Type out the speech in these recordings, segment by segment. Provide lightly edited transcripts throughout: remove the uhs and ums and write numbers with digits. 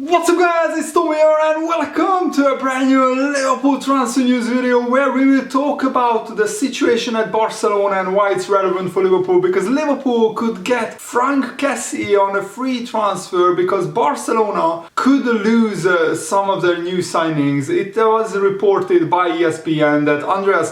What's up guys, it's Tom here and welcome to a brand new Liverpool transfer news video where we will talk about the situation at Barcelona and why it's relevant for Liverpool, because Liverpool could get Cassi on a free transfer because Barcelona could lose some of their new signings. It was reported by ESPN that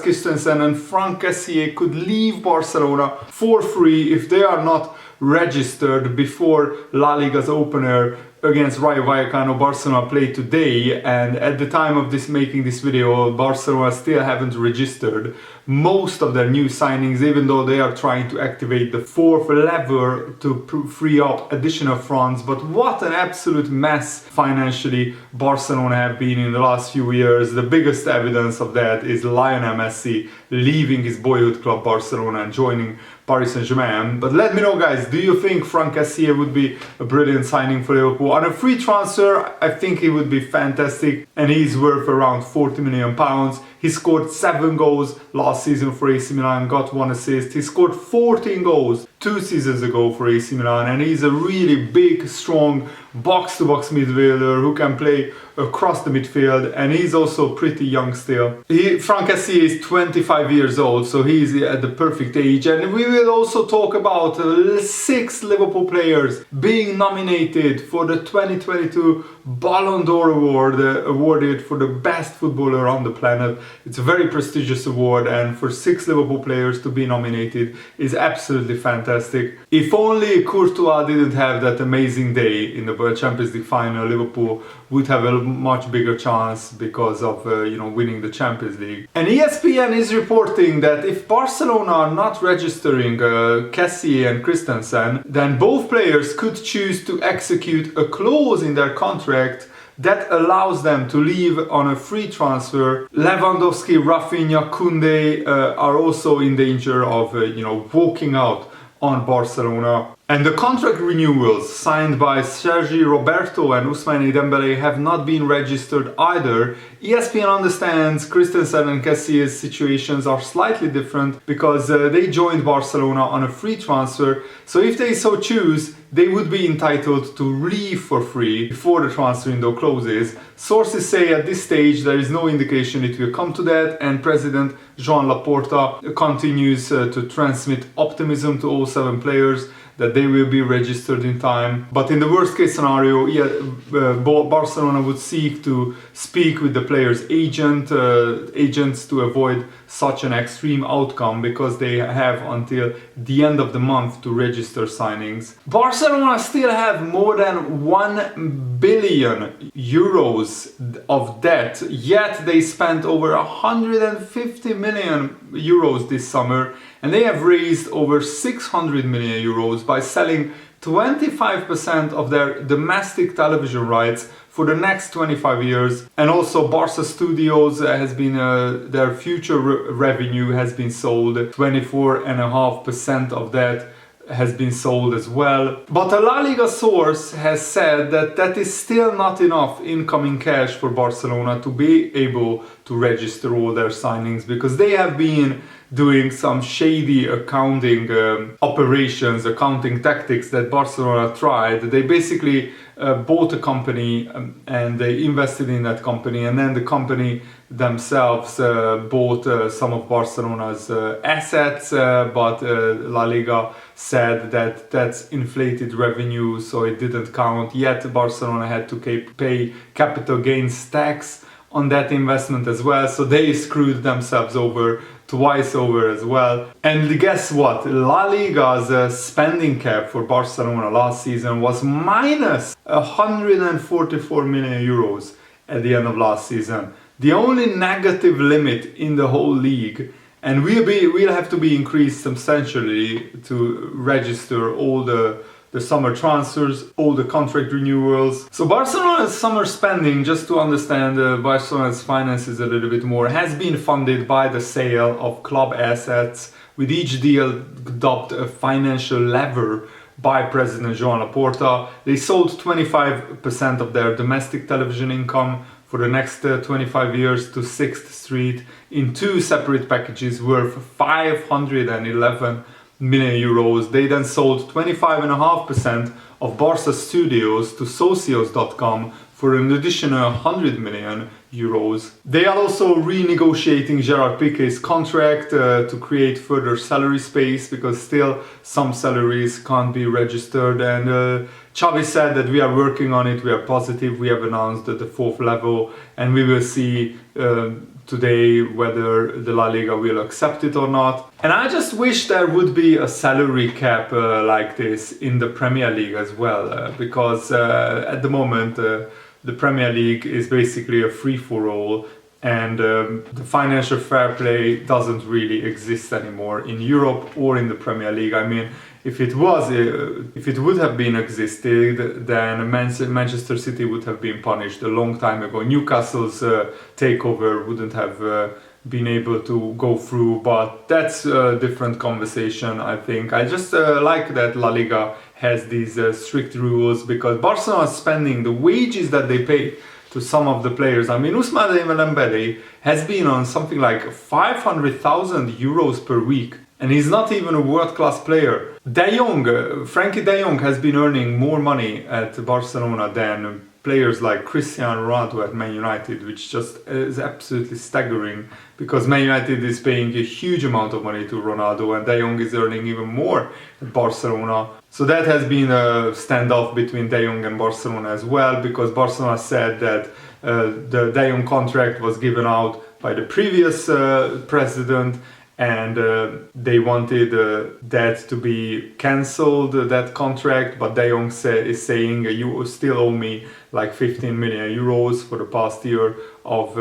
Christensen and Cassi could leave Barcelona for free if they are not registered before La Liga's opener against Rayo Vallecano. Barcelona played today, and at the time of making this video, Barcelona still haven't registered most of their new signings, even though they are trying to activate the fourth lever to free up additional funds. But what an absolute mess financially Barcelona have been in the last few years. The biggest evidence of that is Lionel Messi leaving his boyhood club Barcelona and joining Paris Saint-Germain. But let me know guys, do you think Cassi would be a brilliant signing for Liverpool? On a free transfer, I think he would be fantastic, and he's worth around £40 million. He scored 7 goals last season for AC Milan, got 1 assist. He scored 14 goals 2 seasons ago for AC Milan, and he's a really big, strong box-to-box midfielder who can play across the midfield, and he's also pretty young still. Cassi is 25 years old, so he's at the perfect age. And we will also talk about 6 Liverpool players being nominated for the 2022 Ballon d'Or award, awarded for the best footballer on the planet. It's a very prestigious award, and for 6 Liverpool players to be nominated is absolutely fantastic. If only Courtois didn't have that amazing day in the Champions League final, Liverpool would have a much bigger chance because of winning the Champions League. And ESPN is reporting that if Barcelona are not registering Kessie and Christensen, then both players could choose to execute a clause in their contract that allows them to leave on a free transfer. Lewandowski, Rafinha, Koundé are also in danger of walking out on Barcelona. And the contract renewals signed by Sergi Roberto and Ousmane Dembele have not been registered either. ESPN understands Christensen and Kessi's situations are slightly different because they joined Barcelona on a free transfer. So if they so choose, they would be entitled to leave for free before the transfer window closes. Sources say at this stage there is no indication it will come to that, and President Joan Laporta continues to transmit optimism to all 7 players that they will be registered in time. But in the worst case scenario, Barcelona would seek to speak with the players' agents to avoid such an extreme outcome, because they have until the end of the month to register signings. Barcelona still have more than 1 billion euros of debt, yet they spent over 150 million euros this summer, and they have raised over 600 million euros by selling 25% of their domestic television rights for the next 25 years. And also Barca Studios has been their future revenue has been sold. 24.5% of that has been sold as well. But a La Liga source has said that that is still not enough incoming cash for Barcelona to be able to register all their signings, because they have been doing some shady accounting operations, accounting tactics that Barcelona tried. They basically bought a company and they invested in that company, and then the company themselves bought some of Barcelona's assets, but La Liga said that that's inflated revenue, so it didn't count. Yet Barcelona had to pay capital gains tax on that investment as well, so they screwed themselves over twice over as well. And guess what? La Liga's spending cap for Barcelona last season was minus 144 million euros at the end of last season. The only negative limit in the whole league, and will have to be increased substantially to register all the summer transfers, all the contract renewals. So Barcelona's summer spending, just to understand Barcelona's finances a little bit more, has been funded by the sale of club assets, with each deal dubbed a financial lever by President Joan Laporta. They sold 25% of their domestic television income for the next 25 years to 6th Street in 2 separate packages worth 511 million euros. They then sold 25.5% of Barca Studios to Socios.com for an additional 100 million euros. They are also renegotiating Gerard Piqué's contract to create further salary space, because still some salaries can't be registered, and Xavi said that we are working on it, we are positive, we have announced the fourth level, and we will see today whether the La Liga will accept it or not. And I just wish there would be a salary cap like this in the Premier League as well, because at the moment the Premier League is basically a free-for-all, and the financial fair play doesn't really exist anymore in Europe or in the Premier League. I mean, if it would have been existed, then Manchester City would have been punished a long time ago. Newcastle's takeover wouldn't have been able to go through, but that's a different conversation, I think. I just like that La Liga has these strict rules, because Barcelona is spending the wages that they pay to some of the players. I mean, Ousmane Dembélé has been on something like 500,000 euros per week, and he's not even a world-class player. Frankie De Jong has been earning more money at Barcelona than players like Cristiano Ronaldo at Man United, which just is absolutely staggering, because Man United is paying a huge amount of money to Ronaldo, and De Jong is earning even more at Barcelona. So that has been a standoff between De Jong and Barcelona as well, because Barcelona said that the De Jong contract was given out by the previous president, and they wanted that to be cancelled, that contract, but De Jong is saying you still owe me like 15 million euros for the past year of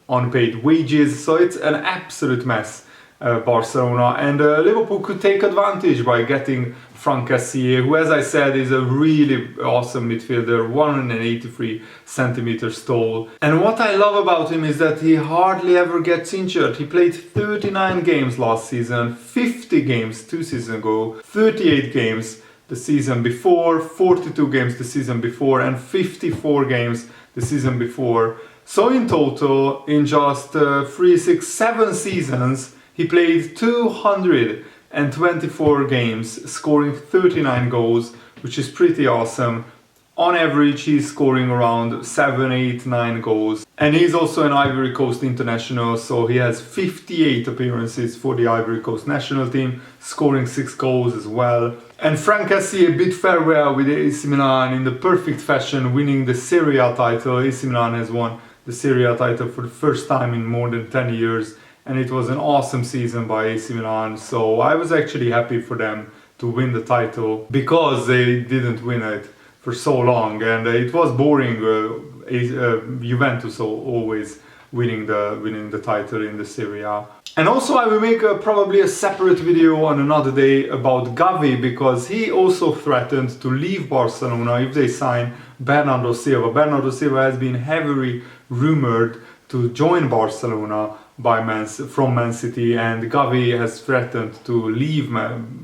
unpaid wages. So it's an absolute mess, Barcelona, and Liverpool could take advantage by getting Franck Cassi, who, as I said, is a really awesome midfielder, 183 centimeters tall. And what I love about him is that he hardly ever gets injured. He played 39 games last season, 50 games 2 seasons ago, 38 games the season before, 42 games the season before, and 54 games the season before. So in total, in just 3, 6, 7 seasons, he played 224 games, scoring 39 goals, which is pretty awesome. On average, he's scoring around 7, 8, 9 goals. And he's also an Ivory Coast international, so he has 58 appearances for the Ivory Coast national team, scoring 6 goals as well. And Franck Cassi bid farewell with AC Milan in the perfect fashion, winning the Serie A title. AC Milan has won the Serie A title for the first time in more than 10 years. And it was an awesome season by AC Milan, so I was actually happy for them to win the title, because they didn't win it for so long, and it was boring. Juventus always winning the title in the Serie A. And also I will make probably a separate video on another day about Gavi, because he also threatened to leave Barcelona if they sign Bernardo Silva. Bernardo Silva has been heavily rumored to join Barcelona from Man City, and Gavi has threatened to leave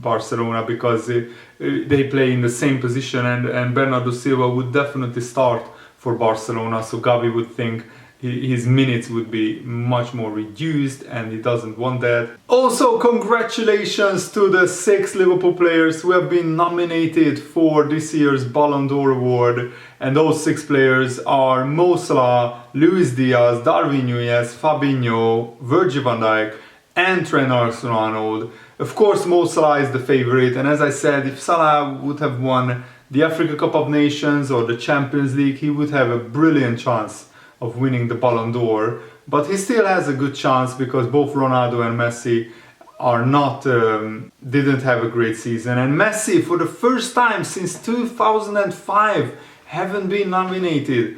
Barcelona because they play in the same position, and Bernardo Silva would definitely start for Barcelona, so Gavi would think his minutes would be much more reduced, and he doesn't want that. Also, congratulations to the 6 Liverpool players who have been nominated for this year's Ballon d'Or award, and those 6 players are Mo Salah, Luis Diaz, Darwin Núñez, Fabinho, Virgil van Dijk and Trent Alexander-Arnold. Of course, Mo Salah is the favorite, and as I said, if Salah would have won the Africa Cup of Nations or the Champions League, he would have a brilliant chance of winning the Ballon d'Or, but he still has a good chance, because both Ronaldo and Messi didn't have a great season, and Messi, for the first time since 2005, hasn't been nominated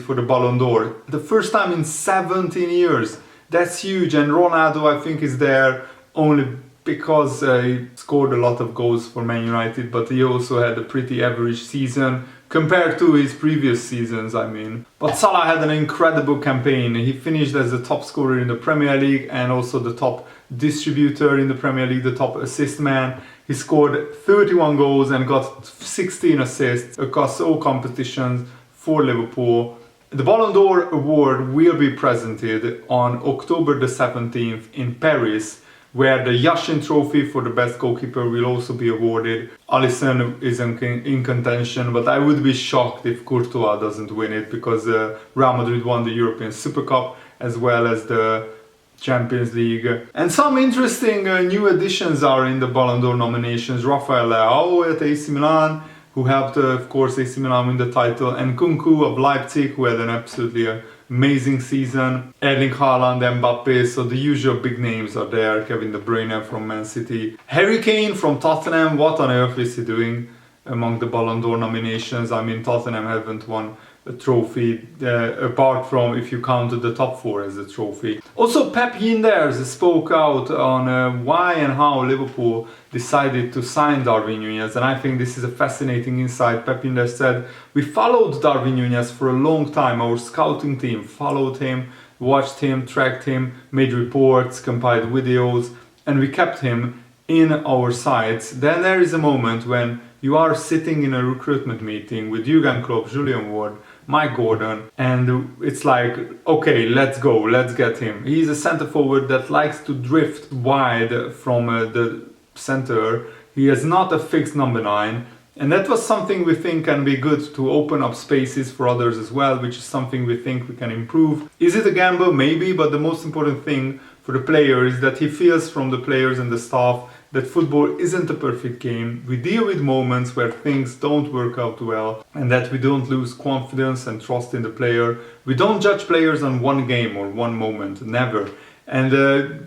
for the Ballon d'Or. The first time in 17 years. That's huge. And Ronaldo, I think, is there only because he scored a lot of goals for Man United, but he also had a pretty average season compared to his previous seasons, I mean. But Salah had an incredible campaign. He finished as the top scorer in the Premier League and also the top distributor in the Premier League, the top assist man. He scored 31 goals and got 16 assists across all competitions for Liverpool. The Ballon d'Or award will be presented on October the 17th in Paris where the Yashin trophy for the best goalkeeper will also be awarded. Alisson is in contention, but I would be shocked if Courtois doesn't win it, because Real Madrid won the European Super Cup as well as the Champions League. And some interesting new additions are in the Ballon d'Or nominations. Rafael Leao at AC Milan, who helped, of course, AC Milan win the title, and Nkunku of Leipzig, who had an absolutely amazing season. Erling Haaland, Mbappe, so the usual big names are there. Kevin De Bruyne from Man City. Harry Kane from Tottenham, what on earth is he doing among the Ballon d'Or nominations? I mean, Tottenham haven't won a trophy, apart from if you counted the top 4 as a trophy. Also, Pep Yinders spoke out on why and how Liverpool decided to sign Darwin Núñez, and I think this is a fascinating insight. Pep Yinders said, "We followed Darwin Núñez for a long time. Our scouting team followed him, watched him, tracked him, made reports, compiled videos, and we kept him in our sights. Then there is a moment when you are sitting in a recruitment meeting with Jurgen Klopp, Julian Ward, Mike Gordon, and it's like, okay, let's go, let's get him. He's a center forward that likes to drift wide from the center. He is not a fixed number 9, and that was something we think can be good to open up spaces for others as well, which is something we think we can improve. Is it a gamble? Maybe, but the most important thing for the player is that he feels from the players and the staff that football isn't a perfect game. We deal with moments where things don't work out well, and that we don't lose confidence and trust in the player. We don't judge players on one game or one moment, never. And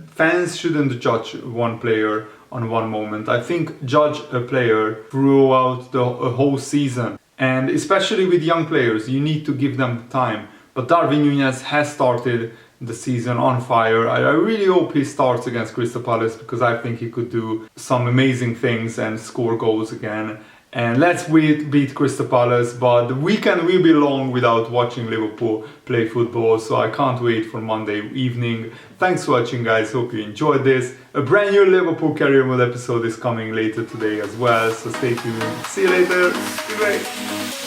fans shouldn't judge one player on one moment. I think judge a player throughout a whole season. And especially with young players, you need to give them time. But Darwin Núñez has started the season on fire. I really hope he starts against Crystal Palace, because I think he could do some amazing things and score goals again. And let's beat Crystal Palace, but the weekend will be long without watching Liverpool play football, so I can't wait for Monday evening. Thanks for watching, guys. Hope you enjoyed this. A brand new Liverpool Career Mode episode is coming later today as well, so stay tuned. See you later. Goodbye.